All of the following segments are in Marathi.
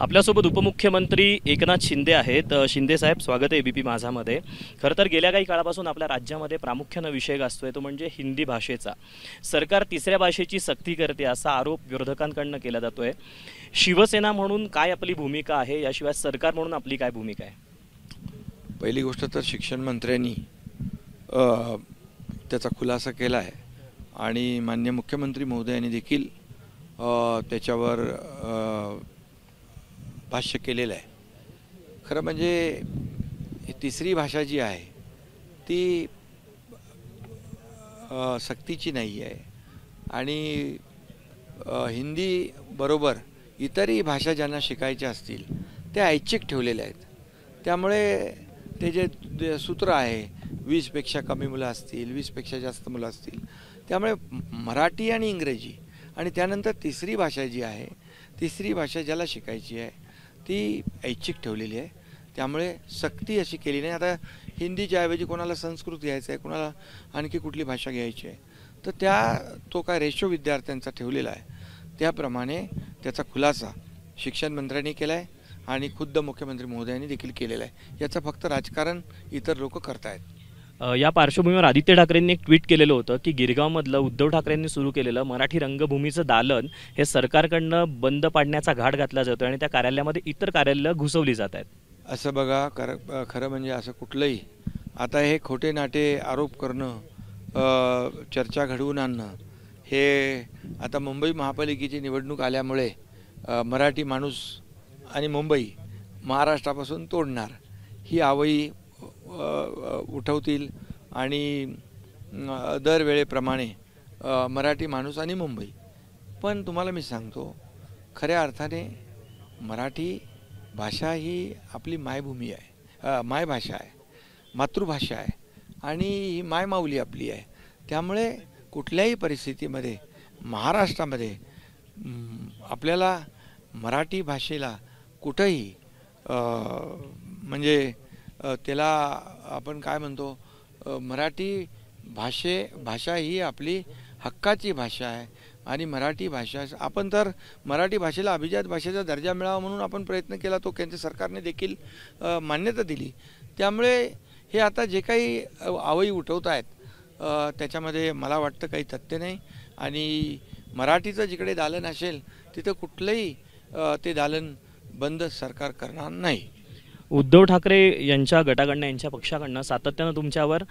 आपल्यासोबत उपमुख्यमंत्री एकनाथ शिंदे आहेत। शिंदे साहेब, स्वागत आहे एबीपी माझामध्ये। खरं तर गेल्या काही काळापासून आपल्या राज्यामध्ये प्रामुख्याने विषय गाजतोय तो म्हणजे हिंदी भाषेचा। सरकार तिसऱ्या भाषेची सक्ती करते असा आरोप विरोधकांकडून केला जातोय। शिवसेना म्हणून काय आपली भूमिका आहे, याशिवाय सरकार म्हणून आपली काय भूमिका आहे? पहिली गोष्ट तर शिक्षण मंत्र्यांनी त्याचा खुलासा केला आहे आणि माननीय मुख्यमंत्री महोदयांनी देखील त्याच्यावर भाष्य केलेलं आहे। खरं म्हणजे ही तिसरी भाषा जी आहे ती सक्तीची नाही आहे आणि हिंदी बरोबर इतरही भाषा ज्यांना शिकायच्या असतील त्या ऐच्छिक ठेवलेल्या आहेत। त्यामुळे ते जे सूत्र आहे 20पेक्षा कमी मुलं असतील, 20पेक्षा जास्त मुलं असतील, त्यामुळे मराठी आणि इंग्रजी आणि त्यानंतर तिसरी भाषा जी आहे, तिसरी भाषा ज्याला शिकायची आहे ती ऐच्छिक ठेवलेली आहे। त्यामुळे सक्ती अशी केली नाही। आता हिंदीच्या ऐवजी कोणाला संस्कृत घ्यायचं आहे, कोणाला आणखी कुठली भाषा घ्यायची आहे, तर तो काय रेशो विद्यार्थ्यांचा ठेवलेला आहे त्याप्रमाणे त्याचा खुलासा शिक्षण मंत्र्यांनी केला आहे आणि खुद्द मुख्यमंत्री महोदयांनी देखील केलेला आहे। याचं फक्त राजकारण इतर लोक करतायत। या पार्श्वभूमीवर आदित्य ठाकरेंनी एक ट्विट केलेलं होतं की गिरगावमधलं उद्धव ठाकरेंनी सुरू केलेलं मराठी रंगभूमीचं दालन हे सरकारकडनं बंद पाडण्याचा घाट घातला जातो आणि त्या कार्यालयामध्ये इतर कार्यालयं घुसवली जात आहेत। असं बघा, खरं म्हणजे असं कुठलंही आता हे खोटे नाटे आरोप करणं, चर्चा घडवून आणणं, हे आता मुंबई महापालिकेची निवडणूक आल्यामुळे मराठी माणूस आणि मुंबई महाराष्ट्रापासून तोडणार ही आवई उठवतील आणि दरवेळेप्रमाणे मराठी माणूस आणि मुंबई। पण तुम्हाला मी सांगतो, खऱ्या अर्थाने मराठी भाषा ही आपली मायभूमी आहे, मायभाषा आहे, मातृभाषा आहे आणि ही मायमाऊली आपली आहे। त्यामुळे कुठल्याही परिस्थितीमध्ये महाराष्ट्रामध्ये आपल्याला मराठी भाषेला कुठंही म्हणजे त्याला आपण काय म्हणतो, मराठी भाषा ही आपली हक्काची भाषा आहे आणि मराठी भाषा आपण तर मराठी भाषेला अभिजात भाषेचा दर्जा मिळावा म्हणून आपण प्रयत्न केला, तो केंद्र सरकारने देखील मान्यता दिली। त्यामुळे हे आता जे काही आवई उठवत आहेत त्याच्यामध्ये मला वाटतं काही तथ्य नाही आणि मराठीचं जिकडे दालन असेल तिथं कुठलंही ते दालन बंद सरकार करणार नाही। उद्धव ठाकरे यांच्या गटाकडनं, यांच्या पक्षाकडनं सातत्यानं तुमच्यावर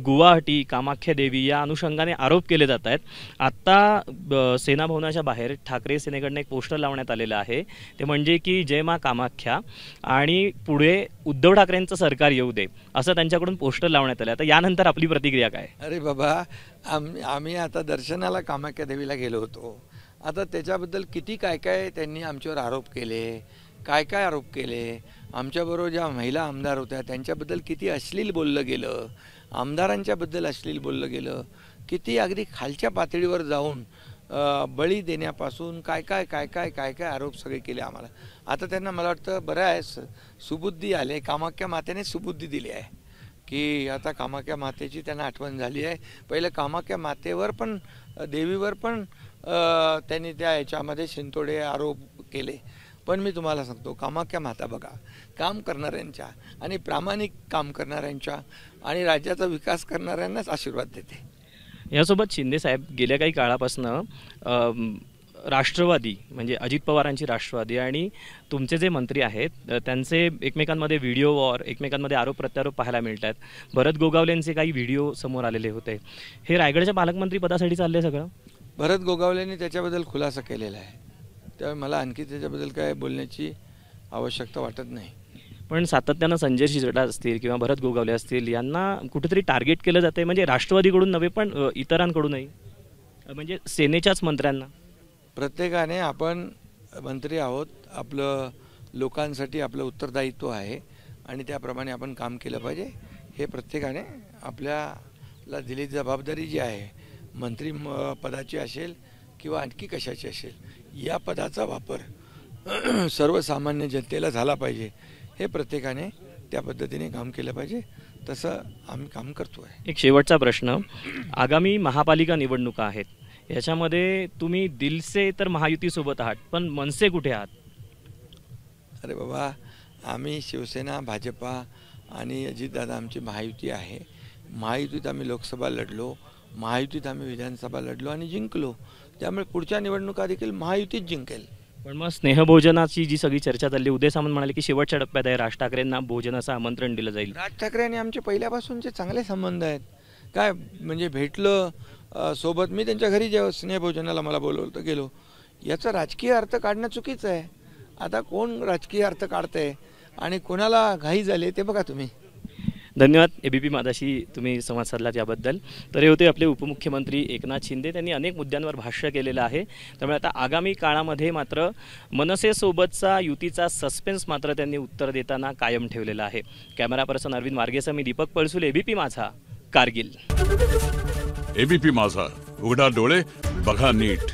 गुवाहाटी, कामाख्या देवी या अनुषंगाने आरोप केले जात आहेत। आत्ता सेना भवनाच्या बाहेर ठाकरे सेनेकडनं एक पोस्टर लावण्यात आलेलं आहे, ते म्हणजे की जय मा कामाख्या आणि पुढे उद्धव ठाकरेंचं सरकार येऊ दे, असं त्यांच्याकडून पोस्टर लावण्यात आलं। आता यानंतर आपली प्रतिक्रिया काय? अरे बाबा, आम्ही आता दर्शनाला कामाख्या देवीला गेलो होतो। आता त्याच्याबद्दल किती काय काय त्यांनी आमच्यावर आरोप केले, काय आरोप केले, आमच्याबरोबर ज्या महिला आमदार होत्या त्यांच्याबद्दल किती अश्लील बोललं गेलं, आमदारांच्याबद्दल अश्लील बोललं गेलं, किती अगदी खालच्या पातळीवर जाऊन बळी देण्यापासून काय आरोप सगळे केले आम्हाला। आता त्यांना मला वाटतं बरं आहे, सुबुद्धी आले, कामाख्या मातेने सुबुद्धी दिली आहे की आता कामाख्या मातेची त्यांना आठवण झाली आहे। पहिलं कामाख्या मातेवर पण, देवीवर पण त्यांनी त्या ह्याच्यामध्ये शिंतोडे आरोप केले। पण मी तुम्हाला सांगतो, कामाख्या माता बघा, काम करणाऱ्यांच्या आणि प्रामाणिक काम करणाऱ्यांच्या आणि राज्याचा विकास करणाऱ्यांनाच आशीर्वाद देते। यासोबत शिंदे साहेब, गेल्या काही काळापासून राष्ट्रवादी म्हणजे अजित पवारांची राष्ट्रवादी आणि तुमचे जे मंत्री आहेत त्यांचे एकमेकांमध्ये व्हिडिओ वॉर, एकमेकांमध्ये आरोप प्रत्यारोप पाहायला मिळतात। भरत गोगावलेंचे काही व्हिडिओ समोर आलेले होते। हे रायगडच्या पालकमंत्री पदासाठी चालले सगळं? भरत गोगावलेंनी त्याच्याबद्दल खुलासा केलेला आहे, त्यामुळे मला आणखी त्याच्याबद्दल काय बोलण्याची आवश्यकता वाटत नाही। पण सातत्यानं संजय शिरसाट असतील किंवा भरत गोगावले असतील यांना कुठेतरी टार्गेट केलं जाते, म्हणजे राष्ट्रवादीकडून नव्हे पण इतरांकडूनही, म्हणजे सेनेच्याच मंत्र्यांना। प्रत्येकाने, आपण मंत्री आहोत, आपलं लोकांसाठी आपलं उत्तरदायित्व आहे आणि त्याप्रमाणे आपण काम केलं पाहिजे। हे प्रत्येकाने आपल्याला दिलेली जबाबदारी जी आहे, मंत्री पदाची असेल किंवा आणखी कशाची असेल, या पदाचा वापर सर्वसामान्य जनतेला झाला पाहिजे। हे प्रत्येकाने त्या पद्धतीने काम केलं पाहिजे, तसं आम्ही काम करतो आहे। एक शेवटचा प्रश्न, आगामी महापालिका निवडणुका आहेत, याच्यामध्ये तुम्ही दिल से तर महायुतीसोबत आहात, पण मनसे कुठे आहात? अरे बाबा, आम्ही शिवसेना, भाजपा आणि अजितदादा आमची महायुती आहे. महायुतीत आम्ही लोकसभा लढलो, महायुतीत आम्ही विधानसभा लढलो आणि जिंकलो. त्यामुळे पुढच्या निवडणुका देखील महायुतीच जिंकेल. पण मग स्नेहभोजनाची जी सगळी चर्चा चालली, उदय सामंत म्हणाले की शेवटच्या टप्प्यात आहे, राज ठाकरेंना भोजनाचं आमंत्रण दिलं जाईल. राज ठाकरे आणि आमचे पहिल्यापासूनचे चांगले संबंध आहेत. काय म्हणजे भेटलं सोबत, मी त्यांच्या घरी जेव्हा स्नेहभोजनाला मला बोलवलं तर गेलो. याचा राजकीय अर्थ काढणं चुकीचं आहे. आता कोण राजकीय अर्थ काढतंय आणि कोणाला घाई झाली ते बघा तुम्ही. धन्यवाद एबीपी माझाशी तुम्ही संवाद साधला त्याबद्दल. तर हे होते आपले उपमुख्यमंत्री एकनाथ शिंदे. त्यांनी अनेक मुद्द्यांवर भाष्य केलेलं आहे. त्यामुळे आता आगामी काळामध्ये मात्र मनसेसोबतचा युतीचा सस्पेन्स मात्र त्यांनी उत्तर देताना कायम ठेवलेला आहे. कॅमेरा पर्सन अरविंद मार्गेसह मी दीपक पळसुले, एबीपी माझा, कारगिल. एबीपी माझा, उघडा डोळे बघा नीट.